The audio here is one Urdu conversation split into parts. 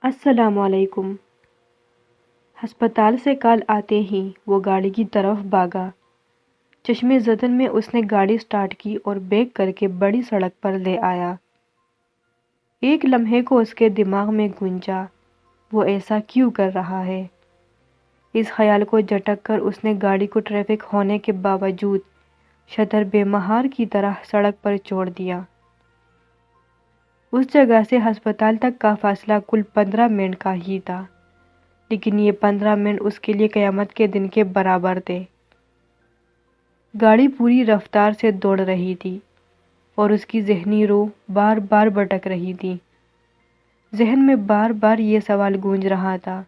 السلام علیکم۔ ہسپتال سے کال آتے ہی وہ گاڑی کی طرف بھاگا۔ چشمے زدن میں اس نے گاڑی سٹارٹ کی اور بیک کر کے بڑی سڑک پر لے آیا۔ ایک لمحے کو اس کے دماغ میں گونجا، وہ ایسا کیوں کر رہا ہے؟ اس خیال کو جھٹک کر اس نے گاڑی کو ٹریفک ہونے کے باوجود شتر بے مہار کی طرح سڑک پر چھوڑ دیا۔ اس جگہ سے ہسپتال تک کا فاصلہ کل 15 منٹ کا ہی تھا، لیکن یہ 15 منٹ اس کے لیے قیامت کے دن کے برابر تھے۔ گاڑی پوری رفتار سے دوڑ رہی تھی اور اس کی ذہنی روح بار بار بھٹک رہی تھی۔ ذہن میں بار بار یہ سوال گونج رہا تھا،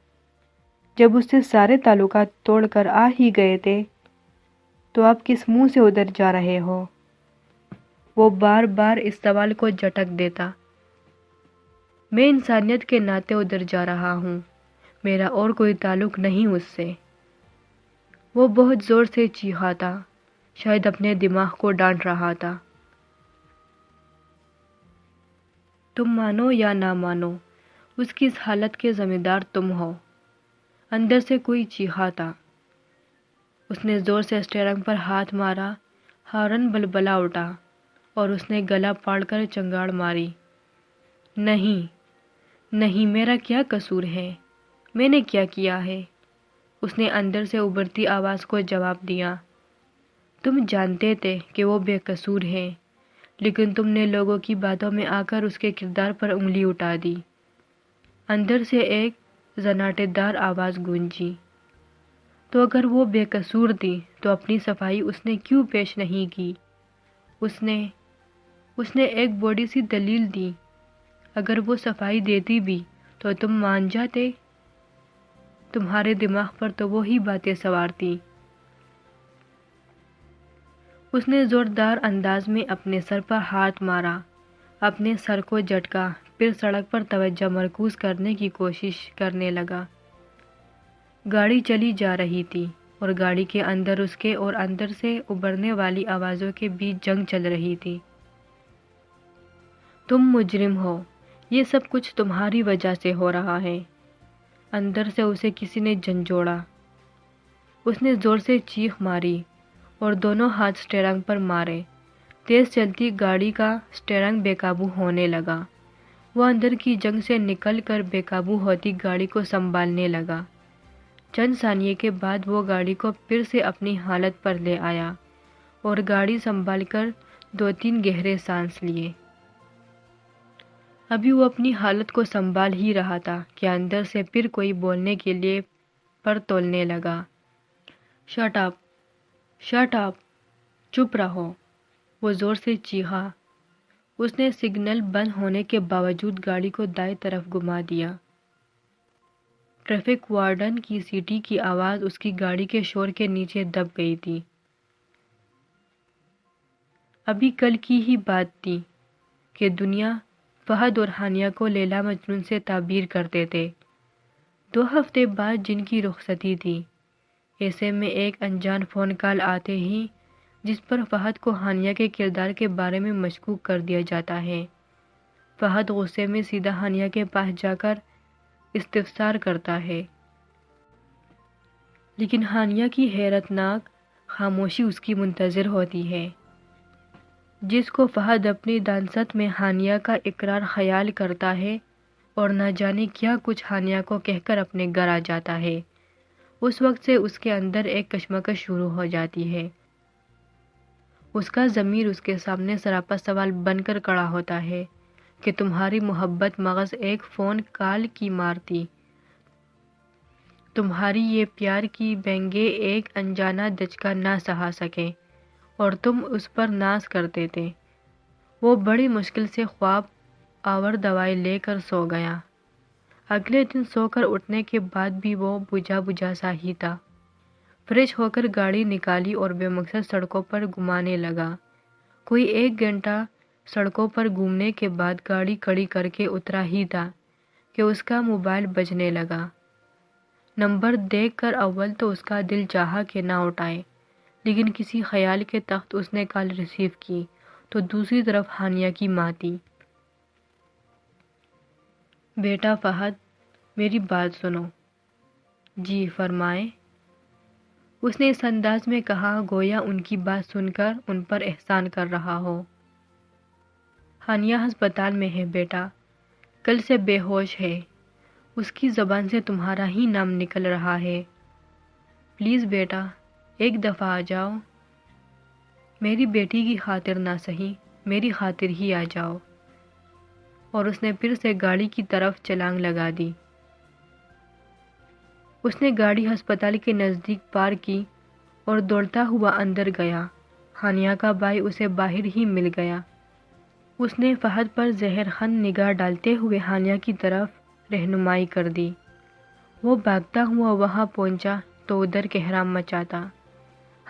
جب اس سے سارے تعلقات توڑ کر آ ہی گئے تھے تو آپ کس منہ سے ادھر جا رہے ہو؟ وہ بار بار اس سوال کو جھٹک دیتا۔ میں انسانیت کے ناطے ادھر جا رہا ہوں، میرا اور کوئی تعلق نہیں اس سے۔ وہ بہت زور سے چیخا تھا، شاید اپنے دماغ کو ڈانٹ رہا تھا۔ تم مانو یا نہ مانو، اس کی اس حالت کے ذمہ دار تم ہو۔ اندر سے کوئی چیخا تھا۔ اس نے زور سے اسٹیئرنگ پر ہاتھ مارا، ہارن بلبلا اٹھا اور اس نے گلا پھاڑ کر چنگاڑ ماری۔ نہیں، نہیں، میرا کیا قصور ہے؟ میں نے کیا کیا ہے؟ اس نے اندر سے ابھرتی آواز کو جواب دیا۔ تم جانتے تھے کہ وہ بے قصور ہے، لیکن تم نے لوگوں کی باتوں میں آ کر اس کے کردار پر انگلی اٹھا دی۔ اندر سے ایک زناٹے دار آواز گونجی۔ تو اگر وہ بے قصور تھی تو اپنی صفائی اس نے کیوں پیش نہیں کی؟ اس نے ایک بڑی سی دلیل دی۔ اگر وہ صفائی دیتی بھی تو تم مان جاتے؟ تمہارے دماغ پر تو وہی باتیں سوار تھی۔ اس نے زوردار انداز میں اپنے سر پر ہاتھ مارا، اپنے سر کو جھٹکا، پھر سڑک پر توجہ مرکوز کرنے کی کوشش کرنے لگا۔ گاڑی چلی جا رہی تھی اور گاڑی کے اندر اس کے اور اندر سے ابھرنے والی آوازوں کے بیچ جنگ چل رہی تھی۔ تم مجرم ہو، یہ سب کچھ تمہاری وجہ سے ہو رہا ہے۔ اندر سے اسے کسی نے جھنجھوڑا۔ اس نے زور سے چیخ ماری اور دونوں ہاتھ اسٹیئرنگ پر مارے۔ تیز چلتی گاڑی کا اسٹیئرنگ بے قابو ہونے لگا۔ وہ اندر کی جنگ سے نکل کر بے قابو ہوتی گاڑی کو سنبھالنے لگا۔ چند ثانیے کے بعد وہ گاڑی کو پھر سے اپنی حالت پر لے آیا اور گاڑی سنبھال کر 2-3 گہرے سانس لیے۔ ابھی وہ اپنی حالت کو سنبھال ہی رہا تھا کہ اندر سے پھر کوئی بولنے کے لیے پر تولنے لگا۔ شٹ اپ، شٹ اپ، چپ رہو، وہ زور سے چیخا۔ اس نے سگنل بند ہونے کے باوجود گاڑی کو دائیں طرف گھما دیا۔ ٹریفک وارڈن کی سیٹی کی آواز اس کی گاڑی کے شور کے نیچے دب گئی تھی۔ ابھی کل کی ہی بات تھی کہ دنیا فہد اور ہانیہ کو لیلا مجنون سے تعبیر کرتے تھے۔ 2 ہفتے بعد جن کی رخصتی تھی، ایسے میں ایک انجان فون کال آتے ہی جس پر فہد کو ہانیہ کے کردار کے بارے میں مشکوک کر دیا جاتا ہے، فہد غصے میں سیدھا ہانیہ کے پاس جا کر استفسار کرتا ہے، لیکن ہانیہ کی حیرت ناک خاموشی اس کی منتظر ہوتی ہے، جس کو فہد اپنی دانست میں ہانیہ کا اقرار خیال کرتا ہے اور نہ جانے کیا کچھ ہانیہ کو کہہ کر اپنے گھر آ جاتا ہے۔ اس وقت سے اس کے اندر ایک کشمکش شروع ہو جاتی ہے۔ اس کا ضمیر اس کے سامنے سراپا سوال بن کر کھڑا ہوتا ہے کہ تمہاری محبت مغز ایک فون کال کی مار تھی، تمہاری یہ پیار کی بینگیں ایک انجانہ دھچکا نہ سہا سکے اور تم اس پر ناز کرتے تھے۔ وہ بڑی مشکل سے خواب آور دوائی لے کر سو گیا۔ اگلے دن سو کر اٹھنے کے بعد بھی وہ بجھا بجھا سا ہی تھا۔ فریش ہو کر گاڑی نکالی اور بے مقصد سڑکوں پر گھمانے لگا۔ کوئی 1 گھنٹہ سڑکوں پر گھومنے کے بعد گاڑی کھڑی کر کے اترا ہی تھا کہ اس کا موبائل بجنے لگا۔ نمبر دیکھ کر اول تو اس کا دل چاہا کہ نہ اٹھائے، لیکن کسی خیال کے تحت اس نے کال ریسیو کی تو دوسری طرف ہانیہ کی ماں تھی۔ بیٹا فہد، میری بات سنو۔ جی فرمائیں، اس نے اس انداز میں کہا گویا ان کی بات سن کر ان پر احسان کر رہا ہو۔ ہانیہ ہسپتال میں ہے بیٹا، کل سے بے ہوش ہے، اس کی زبان سے تمہارا ہی نام نکل رہا ہے۔ پلیز بیٹا ایک دفعہ آ جاؤ، میری بیٹی کی خاطر نہ سہی میری خاطر ہی آ جاؤ۔ اور اس نے پھر سے گاڑی کی طرف چھلانگ لگا دی۔ اس نے گاڑی ہسپتال کے نزدیک پارک کی اور دوڑتا ہوا اندر گیا۔ ہانیہ کا بھائی اسے باہر ہی مل گیا۔ اس نے فہد پر زہر خند نگاہ ڈالتے ہوئے ہانیہ کی طرف رہنمائی کر دی۔ وہ بھاگتا ہوا وہاں پہنچا تو ادھر کہرام مچا تھا۔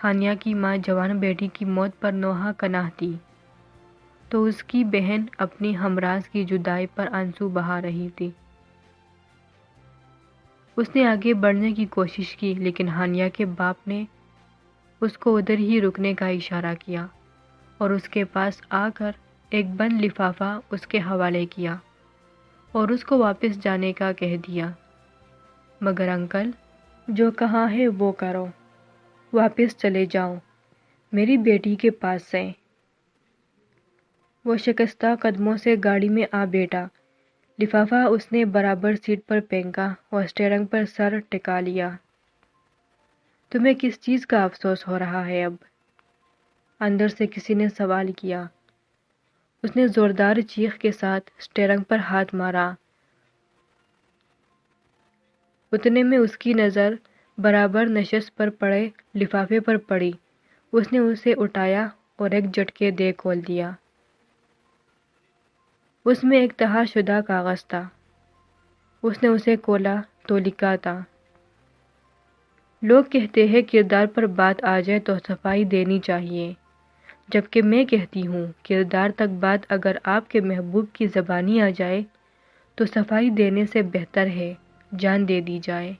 ہانیہ کی ماں جوان بیٹی کی موت پر نوحہ کناہ تھی تو اس کی بہن اپنی ہمراز کی جدائی پر آنسو بہا رہی تھی۔ اس نے آگے بڑھنے کی کوشش کی لیکن ہانیہ کے باپ نے اس کو ادھر ہی رکنے کا اشارہ کیا اور اس کے پاس آ کر ایک بند لفافہ اس کے حوالے کیا اور اس کو واپس جانے کا کہہ دیا۔ مگر انکل، جو کہا ہے وہ کرو، واپس چلے جاؤ میری بیٹی کے پاس سے۔ وہ شکستہ قدموں سے گاڑی میں آ بیٹھا۔ لفافہ اس نے برابر سیٹ پر پھینکا اور اسٹیئرنگ پر سر ٹکا لیا۔ تمہیں کس چیز کا افسوس ہو رہا ہے اب؟ اندر سے کسی نے سوال کیا۔ اس نے زوردار چیخ کے ساتھ اسٹیئرنگ پر ہاتھ مارا۔ اتنے میں اس کی نظر برابر نشست پر پڑے لفافے پر پڑی۔ اس نے اسے اٹھایا اور ایک جھٹکے دے کھول دیا۔ اس میں ایک تہا شدہ کاغذ تھا۔ اس نے اسے کھولا تو لکھا تھا، لوگ کہتے ہیں کردار پر بات آ جائے تو صفائی دینی چاہیے، جبکہ میں کہتی ہوں کردار تک بات اگر آپ کے محبوب کی زبانی آ جائے تو صفائی دینے سے بہتر ہے جان دے دی جائے۔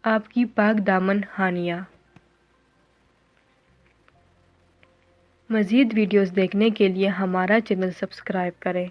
آپ کی پاک دامن ہانیہ۔ مزید ویڈیوز دیکھنے کے لیے ہمارا چینل سبسکرائب کریں۔